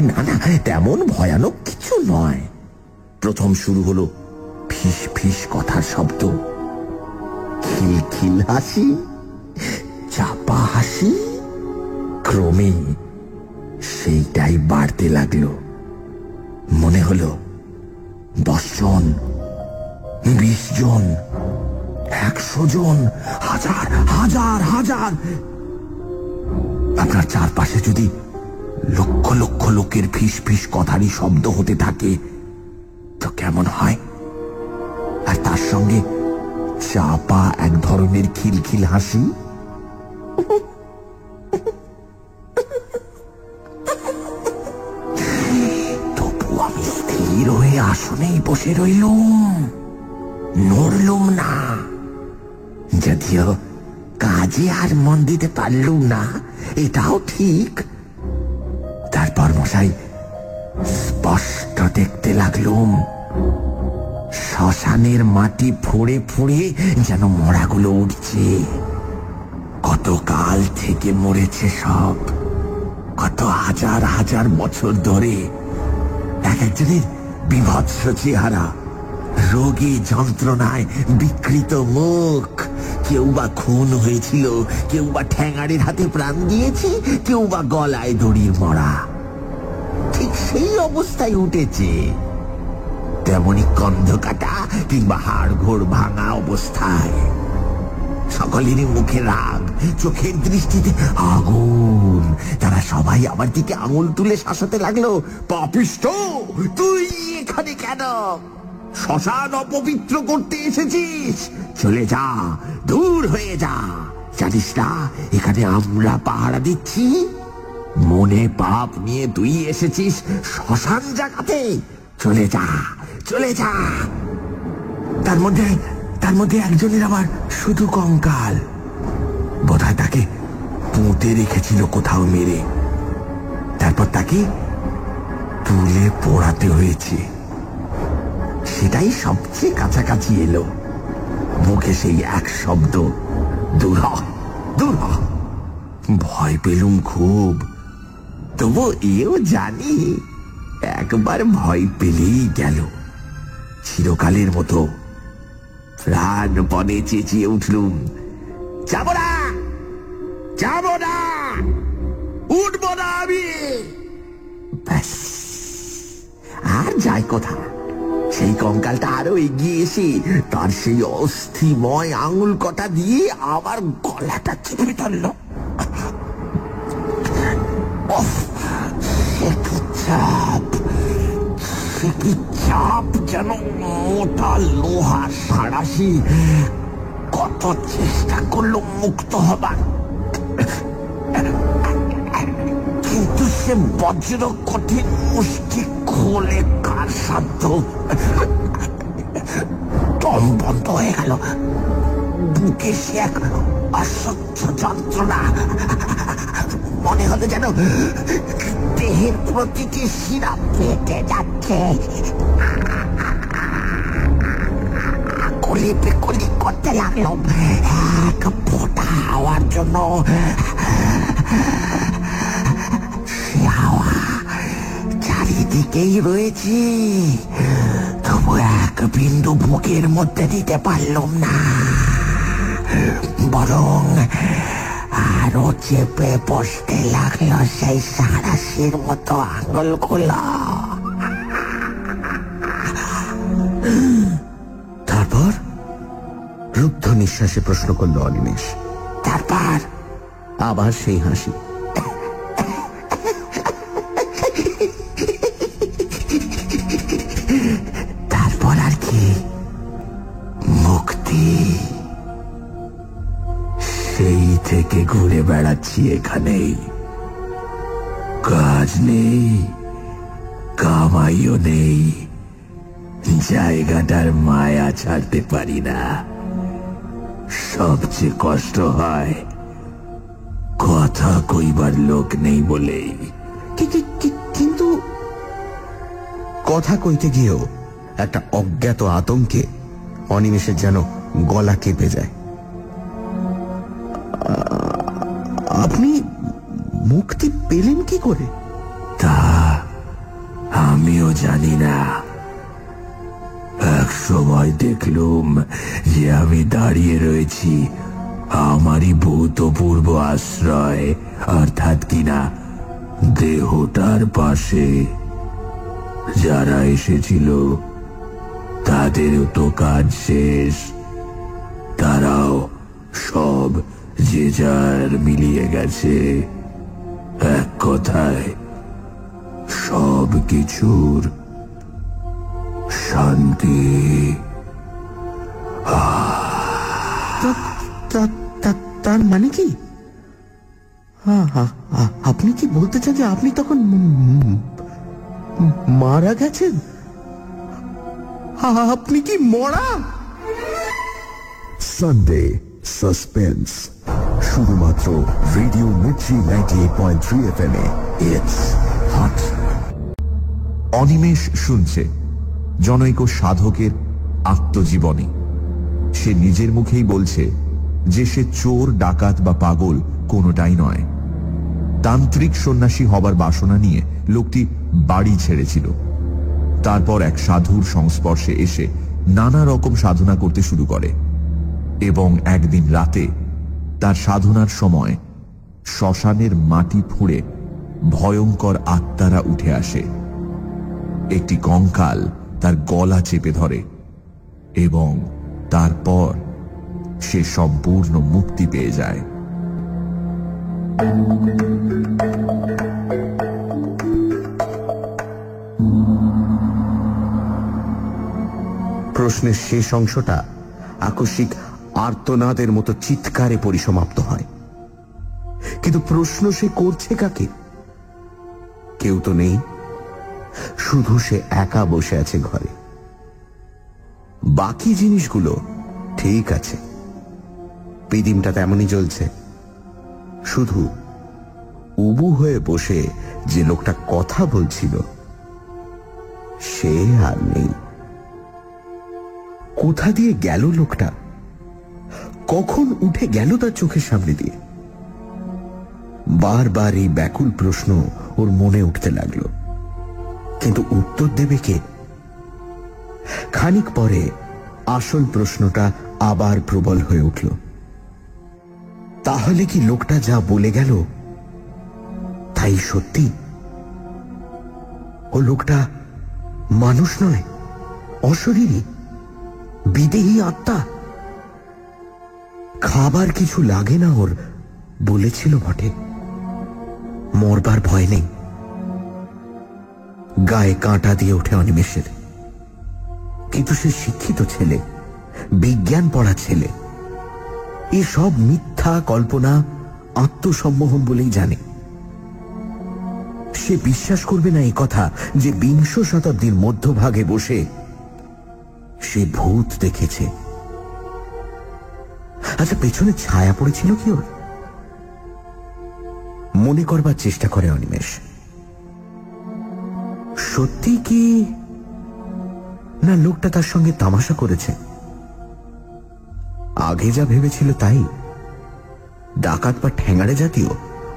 না না, তেমন ভয়ানক কিছু নয়। প্রথম শুরু হলো ফিস ফিস কথার শব্দ, খিলখিল হাসি, চাপা হাসি, ক্রমে সেইটাই বাড়তে লাগলো। মনে হলো 10 জন, 20 জন, 100 জন, হাজার হাজার হাজার। আপনার চারপাশে যদি লক্ষ লক্ষ লোকের ফিস ফিস কথারই শব্দ হতে থাকে তো কেমন হয়? আর তার সঙ্গে চাপা এক ধরনের খিলখিল হাসি। স্থির হয়ে আসনেই বসে রইলুম, নড়লুম না। যদিও কাজে আর মন দিতে পারলুম না, এটাও ঠিক। তারপর মশাই স্পষ্ট দেখতে লাগলুম, শ্মশানের মাটি ফুঁড়ে ফুঁড়ে যেন মড়াগুলো উঠছে। কত কাল থেকে মরেছে সব, কত হাজার হাজার বছর ধরে। এক একজনের বিভৎস চেহারা, রোগে যন্ত্রণায় বিকৃত মুখ। কেউ বা খুন হয়েছিল, কেউ বা ঠ্যাঙাড়ের হাতে প্রাণ দিয়েছে, কেউ বা গলায় দড়ির মরা। ঠিক সেই অবস্থায় উঠেছে, তেমনি কন্ধ কাটা কিংবা হাড় ঘোড় ভাঙা অবস্থায়। সকলেরই মুখে রাগ, চোখের দৃষ্টিতে আগুন। তারা সবাই আমার দিকে আঙুল তুলে শাসাতে লাগলো, পাপিষ্ঠ, তুই এখানে কেন? শ্মশান অপবিত্র করতে এসেছিস? চলে যা, দূর হয়ে যা। জানিস না এখানে আমরা পাহারা দিচ্ছি? মনে পাপ নিয়ে তুই এসেছিস শ্মশান জাগাতে? চলে যা, চলে যা। তার মধ্যে একজনের আবার শুধু কঙ্কাল। বোধহয় তাকে পুঁতে রেখেছিল কোথাও মেরে, তারপর তাকে তুলে পোড়াতে হয়েছে। সেটাই সবচেয়ে কাছাকাছি এলো। মুখে সেই এক শব্দ, দূর হ, দূর হ। ভয় পেলুম খুব, তবু এও জানি একবার ভয় পেলেই গেল। চিরকালের মতো প্রাণপণে চেঁচিয়ে উঠলুম, যাব না, যাব না, উঠব না আমি। ব্যাস, আর যাই কথা। সেই কঙ্কালটা আরো এগিয়ে এসে তার সেই অস্থিময় আঙুল কটা দিয়ে আবার গলাটা চেপে ধরল। কি চাপ যেন মোটা লোহা সাঁড়াশি। কত চেষ্টা করলো মুক্ত হবার, কিন্তু সে বজ্র কঠিন মুষ্টি খোলে কার সাধ্য? দম বন্ধ হয়ে গেল। বুকে সে এক অসহ্য যন্ত্রণা। মনে হলো যেন দেহের প্রতিটি শিরা পেটে যাচ্ছে। কলি বিকলি করতে লাগলো এক ফোঁটা হাওয়ার জন্য। সে হাওয়া চারিদিকেই রয়েছে, তবু এক বিন্দু বুকের মধ্যে দিতে পারলাম না, বরং আরো চেপে বসতে লাগলো সেই সাঁড়াশির মতো আঙুলগুলো। তারপর রুদ্ধ নিঃশ্বাসে প্রশ্ন করল অনিমেষ। তারপর আবার সেই হাসি। তারপর আর কি? মুক্তি। সেই থেকে ঘুরে বেড়াচ্ছি এখানেই। কাজ নেই, কামাইও নেই, জায়গাটার মায়া ছাড়তে পারি না। সবচেয়ে কষ্ট হয় কথা কইবার লোক নেই বলেই। কিন্তু কথা কইতে গিয়েও একটা অজ্ঞাত আতঙ্কে অনিমেষের যেন গলা কেঁপে যায়। আপনি মুক্তি পেলেন কি করে? তা আমিও জানি না। এক সময় দেখলুম যে আমি দাঁড়িয়ে রয়েছি আমারই ভূতপূর্ব আশ্রয়, অর্থাৎ কিনা দেহটার পাশে। যারা এসেছিল তাদেরও তো কাজ শেষ, তারাও সব যে যার মিলিয়ে গেছে। এক কথায় সব কিছুর শান্তি। তার মানে কি? আপনি কি বলতে চান যে আপনি তখন মারা গেছেন? আপনি কি মরা? সানডে সাসপেন্স, শুধুমাত্র radio Mirchi 98.3 FM A. It's hot. Animesh শুনছে জনৈক সাধকের আত্মজীবনী। সে নিজের মুখেই বলছে যে সে চোর, ডাকাত বা পাগল কোনোটাই নয়। তান্ত্রিক সন্ন্যাসী হবার বাসনা নিয়ে লোকটি বাড়ি ছেড়েছিল। তারপর এক সাধুর সংস্পর্শে এসে নানা রকম সাধনা করতে শুরু করে এবং একদিন রাতে তার সাধনার সময় শ্মশানের মাটি ফুঁড়ে ভয়ঙ্কর আত্মারা উঠে আসে। একটি কঙ্কাল তার গলা চেপে ধরে এবং তারপর সে সম্পূর্ণ মুক্তি পেয়ে যায়। প্রশ্নের শেষ অংশটা আকস্মিক আর্তনাদের মতো চিৎকারে পরিসমাপ্ত হয়। কিন্তু প্রশ্ন সে করছে কাকে? কেউ তো নেই, শুধু সে একা বসে আছে ঘরে। বাকি জিনিসগুলো ঠিক আছে, পিদিমটা তেমনই জ্বলছে, শুধু উবু হয়ে বসে যে লোকটা কথা বলছিল সে আর নেই। কোথা দিয়ে গেল লোকটা? কখন উঠে গেল তার চোখের সামনে দিয়ে? বারবার এই ব্যাকুল প্রশ্ন ওর মনে উঠতে লাগলো, কিন্তু উত্তর দেবে কে? খানিক পরে আসল প্রশ্নটা আবার প্রবল হয়ে উঠল। তাহলে কি লোকটা যা বলে গেল তাই সত্যি? ও লোকটা মানুষ নয়, অশরীরী, বিদেহী আত্মা। খাবার কিছু লাগে না ওর, বলেছিল বটে। মরবার ভয় নেই। গায়ে কাঁটা দিয়ে ওঠে অনিমেষের। কিন্তু সে শিক্ষিত ছেলে, বিজ্ঞান পড়া ছেলে। এসব মিথ্যা কল্পনা, আত্মসম্মোহন বলেই জানে। সে বিশ্বাস করবে না এই কথা যে বিংশ শতাব্দীর মধ্যভাগে বসে সে ভূত দেখেছে। আচ্ছা, পেছনে ছায়া পড়েছিল কি ওর? মনে করবার চেষ্টা করে অনিমেষ। সত্যি কি না লোকটা তার সঙ্গে তামাশা করেছে? আগে যা ভেবেছিল তাই? ডাকাত বা ঠ্যাঙাড়ে জাতীয়,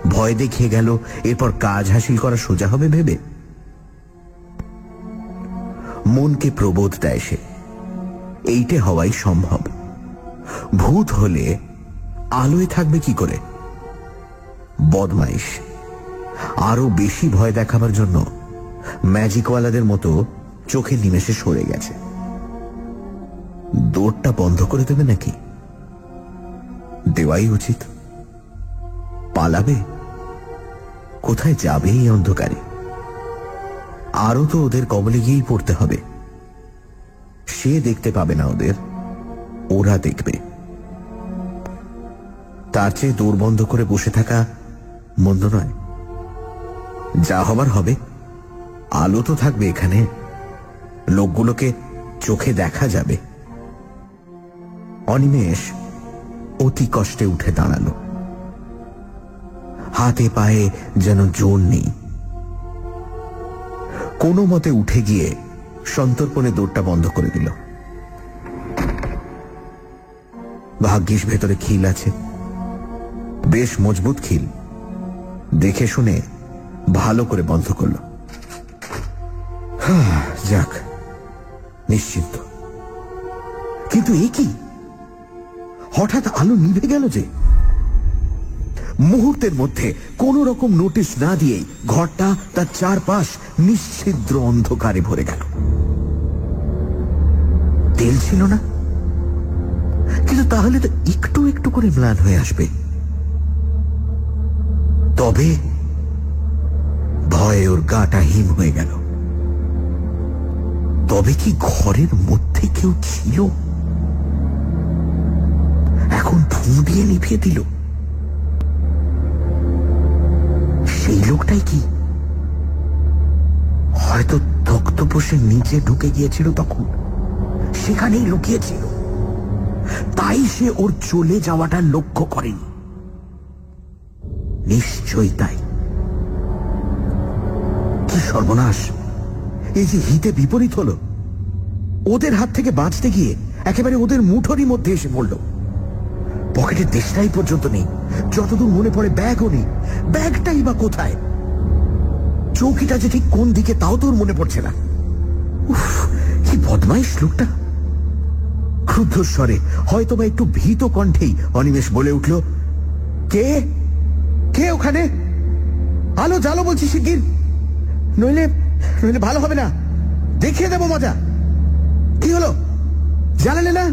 ভয় দেখিয়ে গেল, এরপর কাজ হাসিল করা সোজা হবে ভেবে? মনকে প্রবোধ দেয় সে, এইটে হওয়াই সম্ভব। ভূত হলে আলোয় থাকবে কি করে? বদমাইশ আরো বেশি ভয় দেখাবার জন্য ম্যাজিকওয়ালাদের মতো চোখে নিমেষে সরে গেছে। দৌড়টা বন্ধ করে দেবে নাকি? দেওয়াই উচিত। পালাবে? কোথায় যাবে এই অন্ধকারে? আরো তো ওদের কবলে গিয়েই পড়তে হবে। সে দেখতে পাবে না ওদের, ওরা দেখবে। তার চেয়ে দৌড় বন্ধ করে বসে থাকা মন্দ নয়। যা হবার হবে। আলো তো থাকবে এখানে, লোকগুলোকে চোখে দেখা যাবে। অনিমেষ অতি কষ্টে উঠে দাঁড়ালো। হাতে পায়ে যেন জোর নেই। কোনো মতে উঠে গিয়ে সন্তর্পণে দৌড়টা বন্ধ করে দিল। ভাগ্যিস ভেতরে খিল আছে, বেশ মজবুত খিল। দেখে শুনে ভালো করে বন্ধ করল। যাক, নিশ্চিন্ত। কিন্তু এ কি? হঠাৎ আলো নিভে গেল যে। মুহূর্তের মধ্যে কোন রকম নোটিশ না দিয়েই ঘরটা তার চারপাশ নিশ্ছিদ্র অন্ধকারে ভরে গেল। তেল ছিল না, কিন্তু তাহলে তো একটু একটু করে ম্লান হয়ে আসবে। তবে ভয়ে ওর গাটা হিম হয়ে গেল। তবে কি ঘরের মধ্যে কেউ ছিল? এখন ফু দিয়ে নিভিয়ে দিল। সেই লোকটাই কি? হয়তো তক্তপোষের নিচে ঢুকে গিয়েছিল তখন। সেখানেই লুকিয়েছিল, তাই সে ওর চলে যাওয়াটা লক্ষ্য করেনি। নিশ্চয়ই তাই। কি সর্বনাশ! এই যে হিতে বিপরীত হলো। ওদের হাত থেকে বাঁচতে গিয়ে একেবারে ওদের মুঠোরই মধ্যে এসে পড়ল। পকেটের দেশটাই পর্যন্ত নেই, যতদূর মনে পড়ে ব্যাগও নেই। ব্যাগটাই বা কোথায়? চৌকিটা যে ঠিক কোন দিকে তাও তোর মনে পড়ছে না। উফ, কি বদমাইশ লোকটা! ক্রুদ্ধ স্বরে, হয়তো বা একটু ভীত কণ্ঠেই অনিমেষ বলে উঠল, কে কে ওখানে? আলো জ্বালো বলছি শিগগির, নইলে নইলে ভালো হবে না। দেখিয়ে দেবো মজা। কি হলো, জ্বালালে না?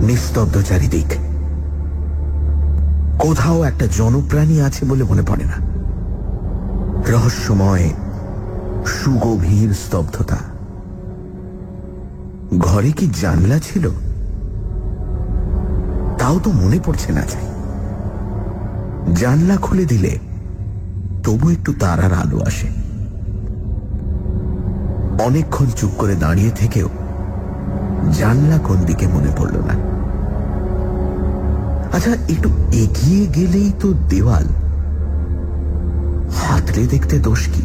নিস্তব্ধ চারিদিক। কোথাও একটা জনপ্রাণী আছে বলে মনে পড়ে না। রহস্যময় সুগভীর স্তব্ধতা। ঘরে কি জানলা ছিল? তাও তো মনে পড়ছে না। চাই জানলা খুলে দিলে তবু একটু তারার আলো আসে। অনেকক্ষণ চুপ করে দাঁড়িয়ে থেকেও জানলা কোন দিকে মনে পড়ল না। আচ্ছা, একটু এগিয়ে গেলেই তো দেওয়াল, হাতড়ে দেখতে দোষ কি?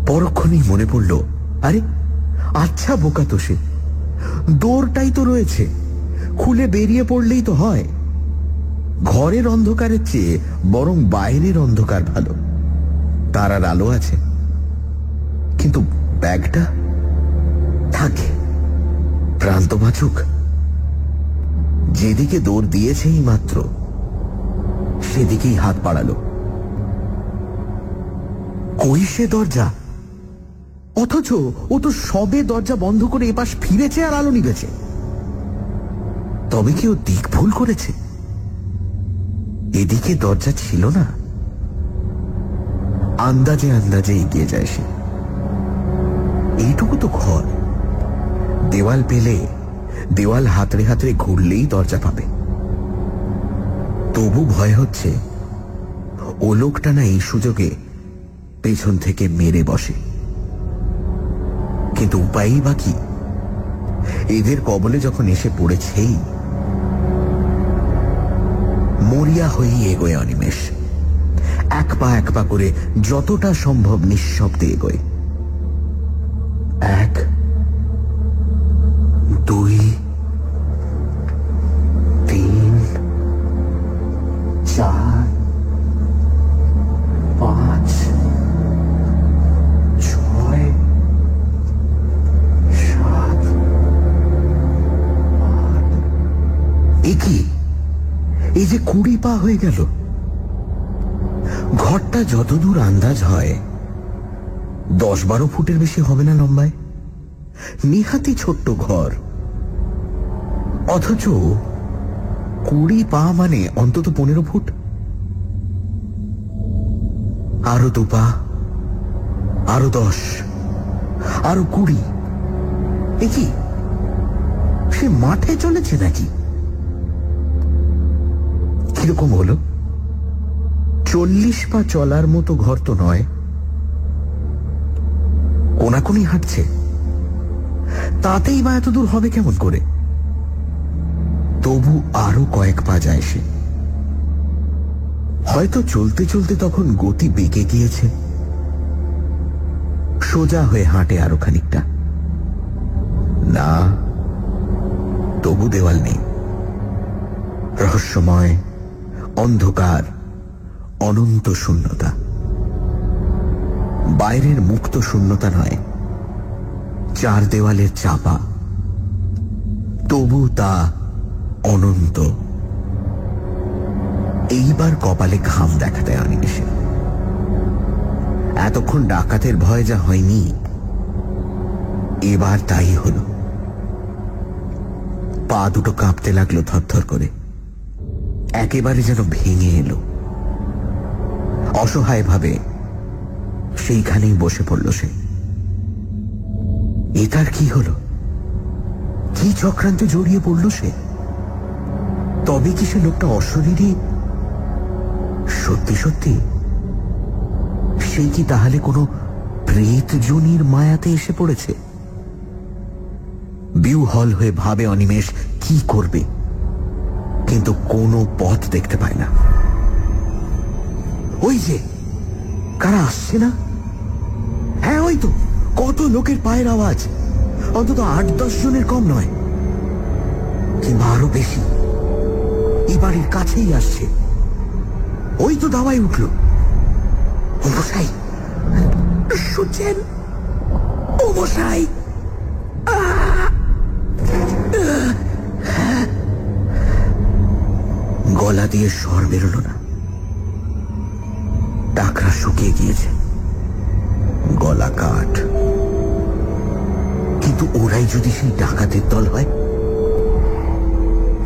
পরক্ষণেই মনে পড়ল, আরে আচ্ছা বোকা তো সে, দৌড়টাই তো রয়েছে, খুলে বেরিয়ে পড়লেই তো হয়। ঘরের অন্ধকারের চেয়ে বরং বাইরের অন্ধকার ভালো, তারার আলো আছে। কিন্তু ব্যাগটা থাকে, প্রান্ত বাঁচুক। যেদিকে দৌড় দিয়েছেই মাত্র সেদিকেই হাত বাড়ালো। কই সে দরজা? অথচ ও তো সবে দরজা বন্ধ করে এপাশ ফিরেছে আর আলো নিভেছে। তবে কি ও দিক ভুল করেছে? এদিকে দরজা ছিল না। আন্দাজে আন্দাজে এগিয়ে যায় সে। এইটুকু তো ঘর, দেওয়াল পেলে দেওয়াল হাতড়ে হাতড়ে ঘুরলেই দরজা পাবে। তবু ভয় হচ্ছে ও লোকটা না এই সুযোগে পেছন থেকে মেরে বসে। কিন্তু উপায়ই বা কি? এদের কবলে যখন এসে পড়েছেই। মরিয়া হয়েই এগোয় অনিমেষ। এক পা করে যতটা সম্ভব নিঃশব্দে এগোয়। 1 2 3 4 5 6 7 8। এই যে 20 পা হয়ে গেল। ঘরটা যতদূর আন্দাজ হয় 10-12 ফুটের বেশি হবে না লম্বায়। নিহাতি ছোট্ট ঘর, অথচ 20 পা মানে অন্তত 15 ফুট। আরো 2 পা, আরো 10, আরো 20। এ কি, সে মাঠে চলেছে নাকি? কিরকম হলো? 40 পা চলার মতো ঘর তো নয়। কোনাকুনি হাঁটছে, তাতেই বা এত দূর হবে কেমন করে? তবু আরো কয়েক পা যায় সে। হয়তো চলতে চলতে তখন গতি বেঁকে গিয়েছে। সোজা হয়ে হাঁটে আরো খানিকটা। না, তবু দেওয়াল নেই। রহস্যময় অন্ধকার, অনন্ত শূন্যতা। বাইরের মুক্ত শূন্যতা নয়, 4 দেওয়ালের চাপা, তবু তা অনন্ত। এইবার কপালে ঘাম দেখা দেয় অনিমেষের। এতক্ষণ ডাকাতের ভয় যা হয়নি, এবার তাই হল। পা দুটো কাঁপতে লাগলো থরথর করে, একেবারে যেন ভেঙে এলো। অসহায় ভাবে সেইখানেই বসে পড়ল সে। এ তার কি হলো? কি চক্রান্তে জড়িয়ে পড়ল সে? তবে কি সে লোকটা অশরীরী? সত্যি সত্যি সেই কি তাহলে কোনো প্রেত জনির মায়াতে এসে পড়েছে। বিহ্বল হয়ে ভাবে অনিমেষ কি করবে, কিন্তু কোনো পথ দেখতে পায় না। ওই যে কারা আসছে না? হ্যাঁ, ওই তো কত লোকের পায়ের আওয়াজ, অন্তত 8-10 জনের কম নয়, কিংবা আরো বেশি। এই বাড়ির কাছেই আসছে। ওই তো দাওয়াই উঠল। ও মশাই শুনছেন? ও মশাই! গলা দিয়ে স্বর বেরোল না। টাকরা শুকিয়ে গিয়েছে, গলা কাঠ। কিন্তু ওরাই যদি সেই ডাকাতের দল হয়,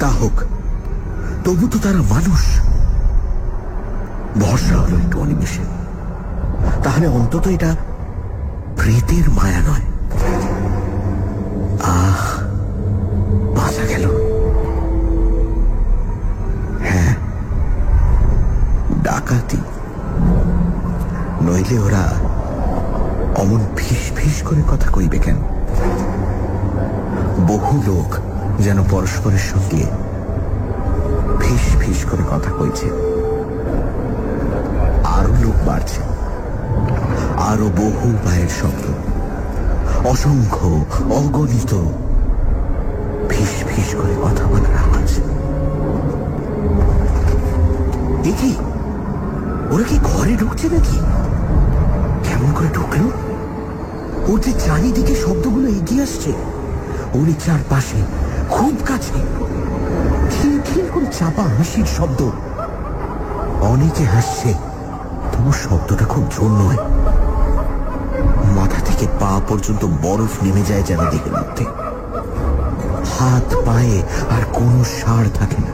তা হোক, তবু তো তারা মানুষ। ভরসা হলো একটু অনিমেষে। তাহলে অন্তত এটা প্রেতের মায়া নয়। আহ, বাঁচা গেল। হ্যাঁ, ডাকাতি নইলে ওরা অমন ফিস ফিস করে কথা কইবে কেন? বহু লোক যেন পরস্পরের সঙ্গে ফিস ফিস করে কথা কইছে। আরো লোক বাড়ছে, আরো বহু পায়ের শব্দ, অসংখ্য অগণিত ফিস ফিস করে কথা বলার আওয়াজ। দেখি ওরা কি ঘরে ঢুকছে নাকি? কেমন করে ঢুকলো? ওর যে চারিদিকে শব্দগুলো এগিয়ে আসছে, ওর চারপাশে খুব কাছে খিলখিল করে চাপা হাসির শব্দ। অনেকে হাসছে, তবু শব্দটা খুব জোর নয়। মাথা থেকে পা পর্যন্ত বরফ নেমে যায় যেন দেহের মধ্যে। হাত পায়ে আর কোনো সাড় থাকে না।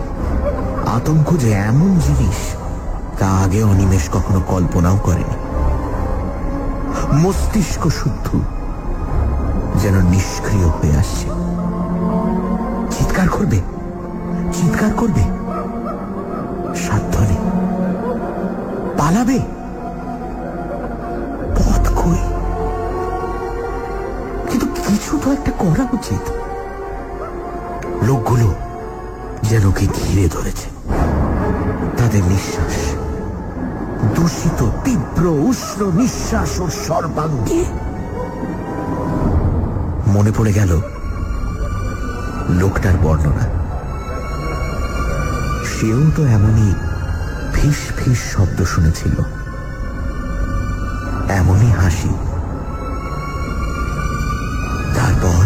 আতঙ্ক যে এমন জিনিস, তা আগে অনিমেষ কখনো কল্পনাও করেনি। মস্তিষ্ক শুদ্ধ যেন নিষ্ক্রিয় হয়ে আসছে। চিৎকার করবে, চিৎকার করবে, সাধ্য নেই। পালাবে, পথ কই? কিন্তু কিছু তো একটা করা উচিত। লোকগুলো যেন কি ঘিরে ধরেছে। তাদের নিঃশ্বাস, দূষিত তীব্র উষ্ণ নিঃশ্বাস ও সর্বাঙ্গে। মনে পড়ে গেল লোকটার বর্ণনা। সেও তো এমনই ফিস ফিস শব্দ শুনেছিল, এমনই হাসি। তারপর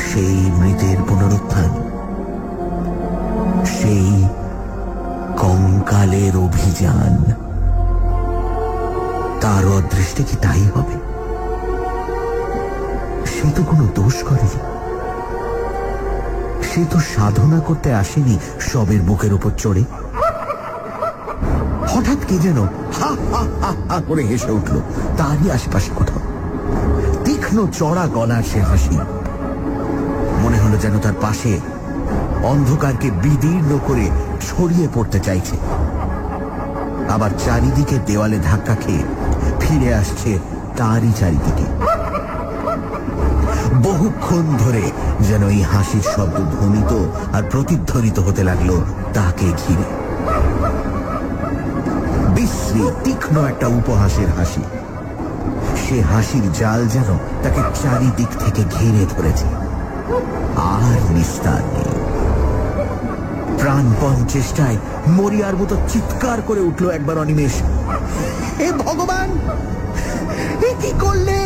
সেই মৃতের পুনরুত্থান, সেই কঙ্কালের অভিযান। তার অদৃষ্টে কি তাই হবে? সে তো কোনো দোষ করেনি। সে তো সাধনা করতে আসেনি সবের বুকের উপর চড়ে। হঠাৎ কে যেন হা হা হা হা করে হেসে উঠল তারই আশেপাশে কোথাও। তীক্ষ্ণ চড়া গলার সে হাসি। মনে হলো যেন তার পাশে অন্ধকারকে বিদীর্ণ করে ছড়িয়ে পড়তে চাইছে, আবার চারিদিকে দেওয়ালে ধাক্কা খেয়ে ফিরে আসছে তারই চারিদিকে। বহুক্ষণ ধরে যেন এই হাসির শব্দ ধ্বনিত আর প্রতিধ্বনিত হতে লাগলো তাকে ঘিরে। বিশ্রী তীক্ষ্ণ একটা উপহাসের হাসি। সে হাসির জাল যেন তাকে চারিদিক থেকে ঘিরে ধরেছে, আর নিস্তার নেই। প্রাণপণ চেষ্টায় মরিয়ার মতো চিৎকার করে উঠল একবার অনিমেষ, হে ভগবান, এ কি করলে?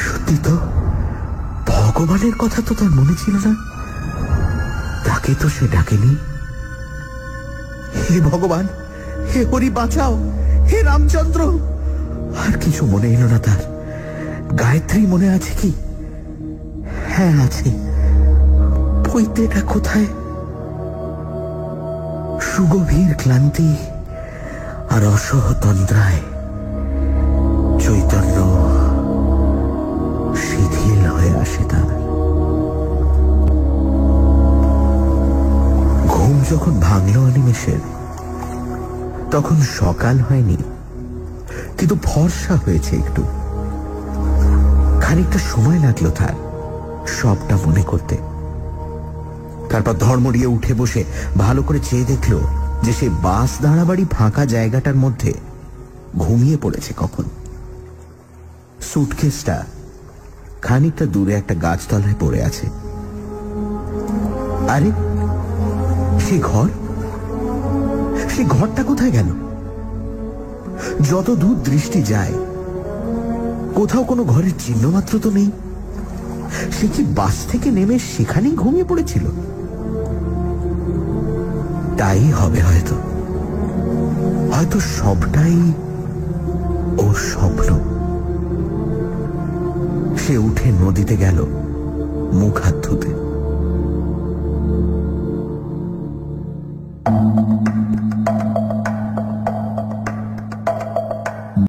সত্যি তো, ভগবানের কথা তো তার মনে ছিল না। তাকে তো সে ডাকেনি। হে ভগবান, হে হরি বাঁচাও, হে রামচন্দ্র। আর কিছু মনে এলো না তার। গায়ত্রী মনে আছে কি? হ্যাঁ আছে। বইতেটা কোথায়? সুগভীর ক্লান্তি আর অসহতন্দ্রায় চৈতন্য শিথিল হয়ে আসে তার। ঘুম যখন ভাঙল অনিমেষের, তখন সকাল হয়নি, কিন্তু ফর্সা হয়েছে একটু। খানিকটা সময় লাগলো তার সবটা মনে করতে। তারপর ধর্মড়িয়ে উঠে বসে ভালো করে চেয়ে দেখল যে সে বাস দাঁড়াবাড়ি ফাঁকা জায়গাটার মধ্যে ঘুমিয়ে পড়েছে কখন। সুটকেসটা খানিকটা দূরে একটা গাছতলায় পড়ে আছে। আরে সে ঘরটা কোথায় গেল? যত দূর দৃষ্টি যায় কোথাও কোনো ঘরের চিহ্ন মাত্র তো নেই। সে কি বাস থেকে নেমে সেখানেই ঘুমিয়ে পড়েছিল? তাই হবে হয়তো সবটাই ওর স্বপ্ন। সে উঠে নদীতে গেল মুখ হাত ধুতে।